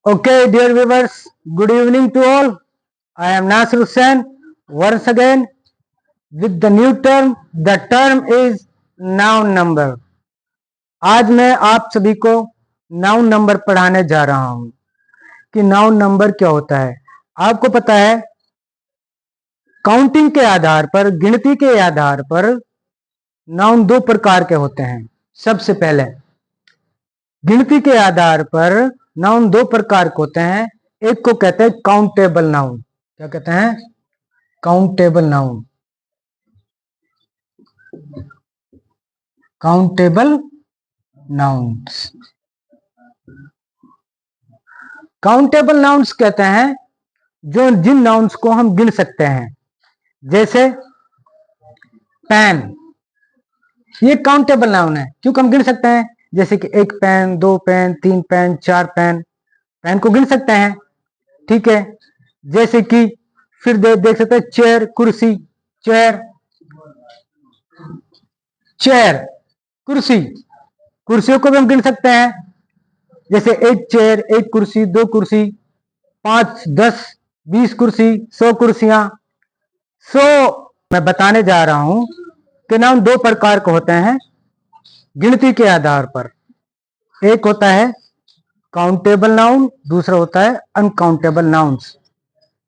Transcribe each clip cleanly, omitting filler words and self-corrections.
Okay, dear viewers, good evening to all. I am Nasir Hussain once again with the new term. The term is noun number. आज मैं आप सभी को noun number पढ़ाने जा रहा हूं कि नाउन नंबर क्या होता है। आपको पता है काउंटिंग के आधार पर, गिनती के आधार पर नाउन दो प्रकार के होते हैं। सबसे पहले गिनती के आधार पर नाउन दो प्रकार के होते हैं। एक को कहते हैं काउंटेबल नाउन। क्या कहते हैं? Countable noun. Countable nouns. Countable nouns कहते हैं जो जिन नाउन्स को हम गिन सकते हैं, जैसे पेन। ये काउंटेबल नाउन है क्योंकि हम गिन सकते हैं, जैसे कि एक पेन, दो पेन, तीन पेन, चार पेन। पेन को गिन सकते हैं, ठीक है। जैसे कि फिर देख सकते हैं चेयर, कुर्सी, चेयर, चेयर, कुर्सी। कुर्सियों को भी हम गिन सकते हैं, जैसे एक चेयर, एक कुर्सी, दो कुर्सी, 5, 10, 20 कुर्सी, 100 कुर्सियां। मैं बताने जा रहा हूं कि नाउन दो प्रकार के होते हैं गिनती के आधार पर। एक होता है काउंटेबल नाउन, दूसरा होता है अनकाउंटेबल नाउन्स।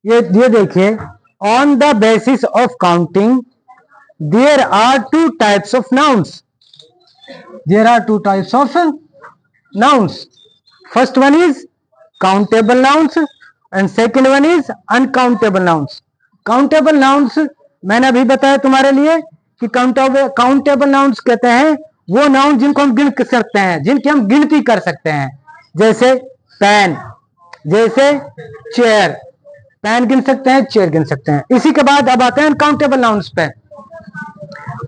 ये देखिए, on the basis of counting there are two types of nouns. There are two types of nouns. First one is countable nouns and second one is uncountable nouns. Countable nouns मैंने अभी बताया तुम्हारे लिए कि countable nouns कहते हैं वो noun जिनको हम गिन सकते हैं, जिनकी हम गिनती कर सकते हैं। जैसे पेन, जैसे चेयर। पेन गिन सकते हैं, चेयर गिन सकते हैं। इसी के बाद अब आते हैं अनकाउंटेबल नाउन्स पे।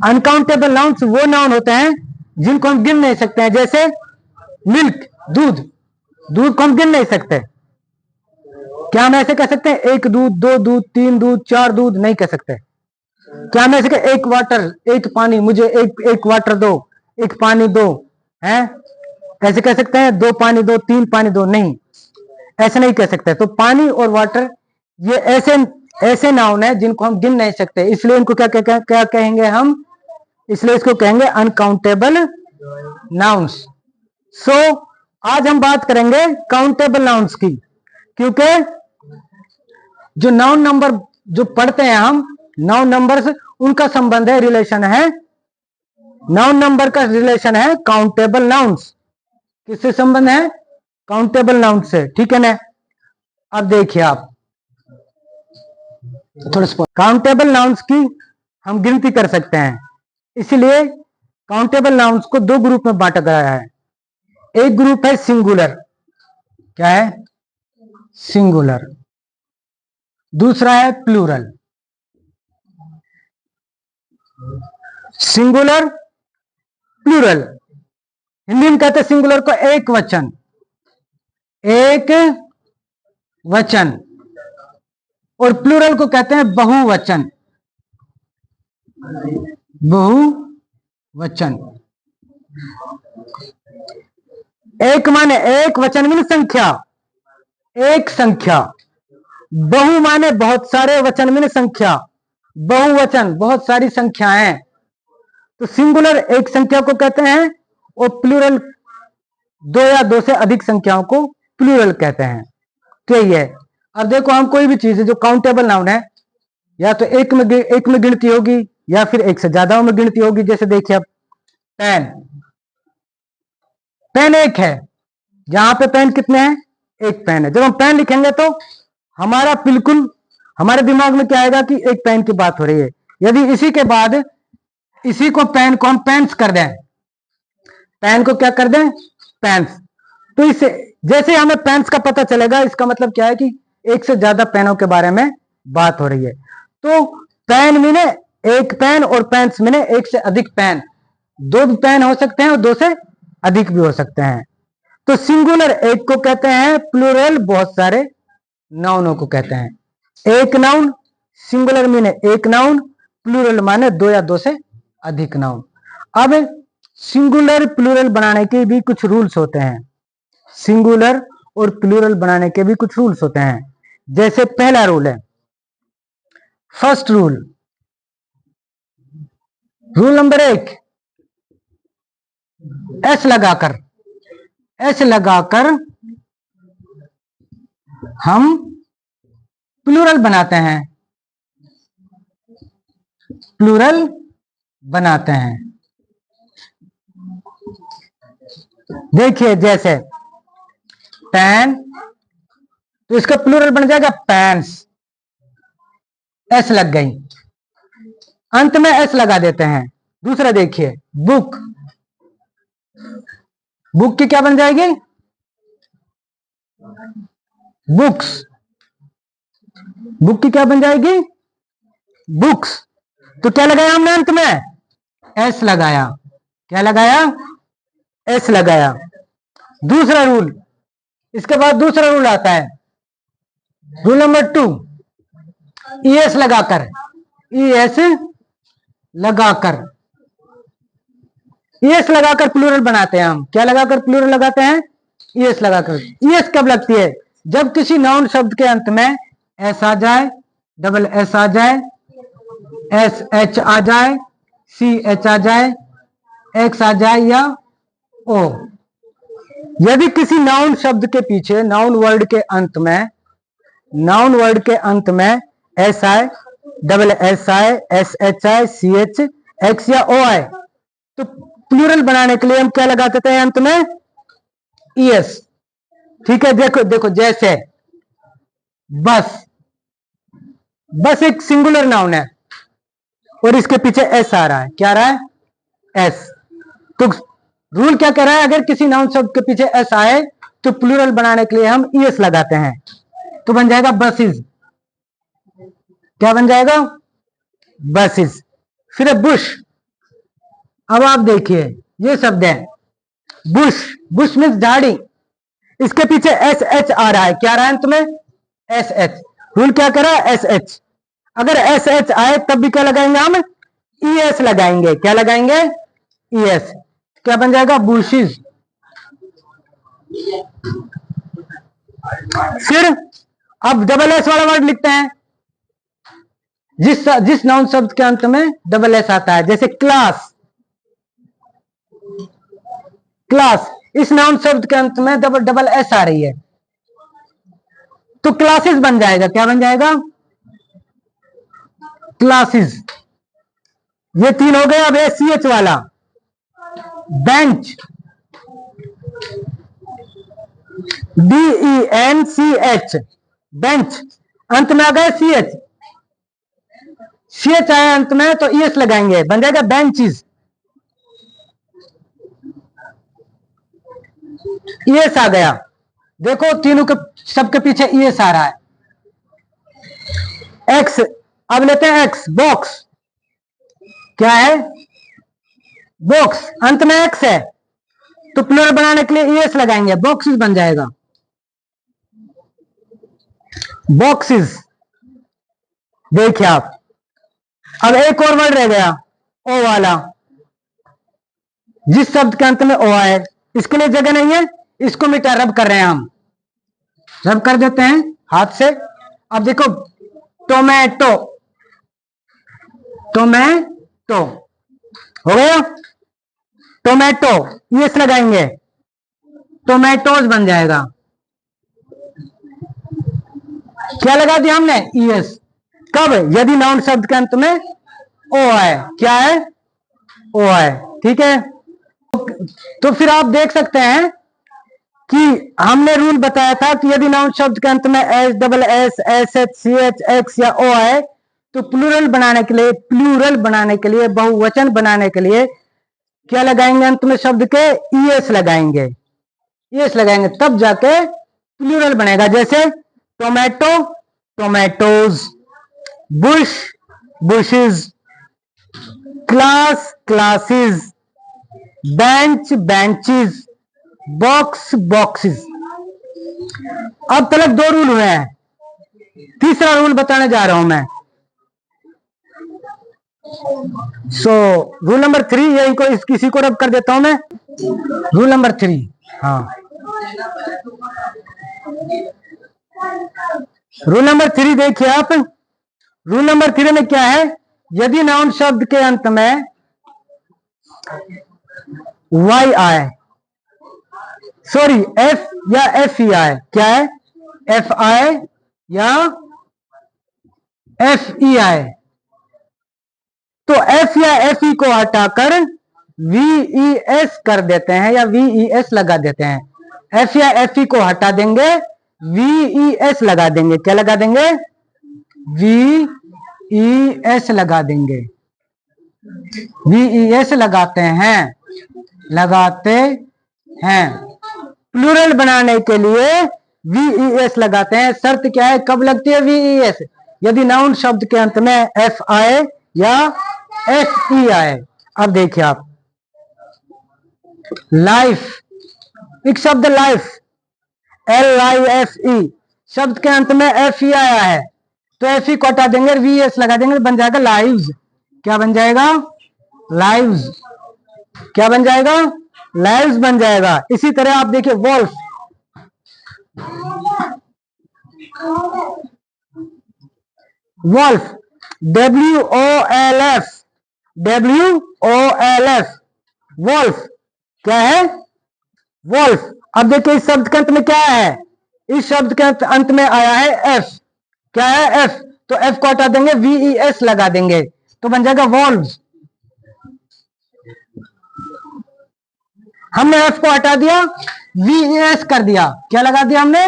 अनकाउंटेबल नाउन्स वो नाउन होते हैं जिनको हम गिन नहीं सकते हैं, जैसे मिल्क, दूध। दूध को हम गिन नहीं सकते। क्या हम ऐसे कह सकते हैं एक दूध, दो दूध, तीन दूध, चार दूध? नहीं कह सकते। क्या हम ऐसे कह एक वाटर, एक पानी, मुझे एक वाटर दो, एक पानी दो, हैं? ऐसे कह सकते हैं दो पानी दो, तीन पानी दो? नहीं, ऐसे नहीं कह सकते। तो पानी और वाटर ये ऐसे नाउन है जिनको हम गिन नहीं सकते, इसलिए इनको क्या कहेंगे हम? इसलिए इसको कहेंगे अनकाउंटेबल नाउन्स। आज हम बात करेंगे काउंटेबल नाउन्स की, क्योंकि जो नाउन नंबर जो पढ़ते हैं हम, नाउन नंबर्स, उनका संबंध है, रिलेशन है, नाउन नंबर का रिलेशन है काउंटेबल नाउन्स। किससे संबंध है? काउंटेबल नाउन से, ठीक है ना। अब देखिए आप थोड़ा काउंटेबल नाउन्स की हम गिनती कर सकते हैं, इसलिए काउंटेबल नाउन्स को दो ग्रुप में बांटा गया है। एक ग्रुप है सिंगुलर। क्या है? सिंगुलर। दूसरा है प्लूरल। Singular, plural. हिंदी में कहते हैं सिंगुलर को एक वचन, एक वचन, और प्लूरल को कहते हैं बहुवचन, बहुवचन। एक माने एक, वचन माने संख्या, एक संख्या। बहु माने बहुत सारे, वचन माने संख्या, बहुवचन बहुत सारी संख्याएं। तो सिंगुलर एक संख्या को कहते हैं और प्लूरल दो या दो से अधिक संख्याओं को प्लूरल कहते हैं। तो ये है। अब देखो, हम कोई भी चीज है जो काउंटेबल नाउन है, या तो एक में गिनती होगी या फिर एक से ज्यादा में गिनती होगी। जैसे देखिए अब पेन, पेन एक है। जहां पे पेन कितने हैं? एक पेन है। जब हम पेन लिखेंगे तो हमारा बिल्कुल हमारे दिमाग में क्या आएगा कि एक पेन की बात हो रही है। यदि इसी के बाद इसी को पेन को हम पेन्स कर दें, पेन को क्या कर दें? पेन्स, तो इससे जैसे हमें पेन्स का पता चलेगा, इसका मतलब क्या है कि एक से ज्यादा पेनों के बारे में बात हो रही है। तो पेन मीने एक पेन और पेन्स मीने एक से अधिक पेन। दो भी पेन हो सकते हैं और दो से अधिक भी हो सकते हैं। तो सिंगुलर एक को कहते हैं, प्लूरल बहुत सारे नाउनों को कहते हैं। एक नाउन, सिंगुलर मीने एक नाउन, प्लूरल माने दो या दो से अधिक नाउन। अब सिंगुलर प्लूरल बनाने के भी कुछ रूल्स होते हैं। सिंगुलर और प्लूरल बनाने के भी कुछ रूल्स होते हैं। जैसे पहला रूल है, फर्स्ट रूल नंबर 1, एस लगाकर हम प्लूरल बनाते हैं। देखिए जैसे पेन, तो इसका प्लूरल बन जाएगा पेन्स, एस लग गई, अंत में एस लगा देते हैं। दूसरा देखिए बुक की क्या बन जाएगी, बुक्स। बुक की क्या बन जाएगी, बुक्स। तो क्या लगाया हमने अंत में, एस लगाया। क्या लगाया, एस लगाया। दूसरा रूल, इसके बाद दूसरा रूल आता है, रूल नंबर 2, ईएस लगाकर प्लूरल बनाते हैं हम। क्या लगाकर प्लूरल लगाते हैं, ईएस लगाकर। ईएस कब लगती है, जब किसी नाउन शब्द के अंत में एस आ जाए, डबल एस आ जाए, एस एच आ जाए, सी एच आ जाए, एक्स आ जाए या ओ। यदि किसी नाउन शब्द के पीछे नाउन वर्ड के अंत में एस आए, डबल एस आए, एस एच आए, सी एच, एक्स या ओ आए, तो प्लूरल बनाने के लिए हम क्या लगा देते हैं अंत में, ईएस। ठीक है, देखो जैसे बस एक सिंगुलर नाउन है और इसके पीछे एस आ रहा है। क्या आ रहा है, एस। तो रूल क्या कह रहा है, अगर किसी नाउन शब्द के पीछे एस आए तो प्लूरल बनाने के लिए हम ईएस लगाते हैं। तो बन जाएगा बसेस। क्या बन जाएगा, बसेस। फिर बुश। अब आप देखिए ये शब्द है बुश मीन्स झाड़ी, इसके पीछे एस एच आ रहा है। क्या आ रहा है अंत में, एस एच। रूल क्या कह रहा है, एस एच। अगर एस एच आए तब भी क्या लगाएंगे हम, ईएस लगाएंगे। क्या लगाएंगे, ईएस। क्या बन जाएगा, बुशेस। फिर अब डबल एस वाला वर्ड लिखते हैं, जिस नाउन शब्द के अंत में डबल एस आता है। जैसे क्लास, इस नाउन शब्द के अंत में डबल एस आ रही है तो क्लासेस बन जाएगा। क्या बन जाएगा, क्लासेस। ये 3 हो गए। अब सी एच वाला, बेंच, BENCH, बेंच। अंत में आ गए सी एच आया अंत में तो ईएस लगाएंगे, बन जाएगा बेंचेस। ईएस आ गया। देखो तीनों के सबके पीछे ईएस आ रहा है। एक्स, अब लेते हैं एक्स, बॉक्स। क्या है, बॉक्स, अंत में एक्स है तो प्लूरल बनाने के लिए ईएस लगाएंगे, बॉक्सेस बन जाएगा, बॉक्सेस। देखिए आप, अब एक और वर्ड रह गया, ओ वाला। जिस शब्द के अंत में ओ आए, इसके लिए जगह नहीं है, इसको मिटा, रब कर रहे हैं हम, रब कर देते हैं हाथ से। अब देखो टोमेटो हो गया, टोमेटो, ईएस लगाएंगे, टोमेटोज बन जाएगा। क्या लगा दिया हमने, ईएस। कब, यदि नाउन शब्द के अंत में ओ आए। क्या है, ओ आए। ठीक है, तो फिर आप देख सकते हैं कि हमने रूल बताया था कि यदि नाउन शब्द के अंत में S, double S, S H, C H, X या ओ आए तो प्लूरल बनाने के लिए, बहुवचन बनाने के लिए क्या लगाएंगे, अंत में शब्द के ईएस लगाएंगे, तब जाके प्लूरल बनेगा। जैसे tomato, tomatoes, Bush, bushes, class, classes, bench, benches, box, boxes. अब तक 2 रूल हुए हैं, तीसरा रूल बताने जा रहा हूं मैं। रूल नंबर 3, यही को किसी को रब कर देता हूं मैं। रूल नंबर 3, हाँ, रूल नंबर 3 देखिए आप। रूल नंबर 3 में क्या है, यदि नाउन शब्द के अंत में वाई आए, सॉरी एफ या एफ ई आए, क्या है, एफ आए या एफ ई आए, तो एफ या एफ ई को हटाकर वी एस कर देते हैं या वी एस लगा देते हैं। एफ या एफ ई को हटा देंगे, वी एस लगा देंगे। क्या लगा देंगे, वी एस लगा देंगे। वी एस लगाते हैं, लगाते हैं। प्लूरल बनाने के लिए वी एस लगाते हैं। शर्त क्या है, कब लगती है वी एस, यदि नाउन शब्द के अंत में एफ आए या एफ ई आए। अब देखिए आप, लाइफ, एक शब्द life, L I F E, शब्द के अंत में एफ ई आया है, तो एफ ई को हटा देंगे, वी एस लगा देंगे, बन जाएगा लाइव्स। क्या बन जाएगा, लाइव्स। क्या बन जाएगा, लाइव्स बन जाएगा। इसी तरह आप देखिए wolf, wolf, W O L F, W O L F, wolf. क्या है, वॉल्फ। अब देखिए इस शब्द के अंत में क्या है, इस शब्द के अंत में आया है एफ। क्या है, एफ, तो एफ को हटा देंगे, वी एस लगा देंगे, तो बन जाएगा वॉल्व्स। हमने एफ को हटा दिया, वी एस कर दिया। क्या लगा दिया हमने,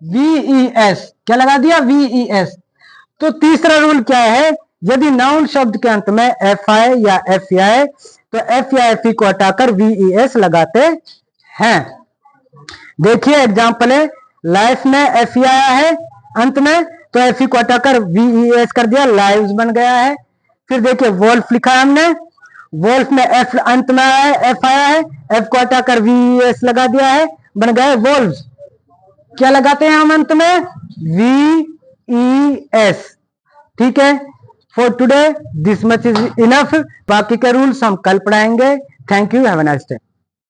वी एस। क्या लगा दिया, वी एस। तो तीसरा रूल क्या है, यदि नाउन शब्द के अंत में एफ आए या एफ आए, तो एफ या एफ ई को हटाकर वी एस लगाते हैं। देखिए एग्जाम्पल है, लाइफ में एफ ई आया है अंत में, तो एफ ई को हटाकर वी एस कर दिया, लाइव्स बन गया है। फिर देखिए वोल्फ लिखा है हमने, वोल्फ में एफ अंत में आया है, एफ आया है, एफ को हटाकर वी एस लगा दिया है, बन गए वोल्व्स। क्या लगाते हैं हम अंत में, वी एस। ठीक है, for today this much is enough. बाकी के रूल्स हम कल पढ़ाएंगे। Thank you, have a nice day.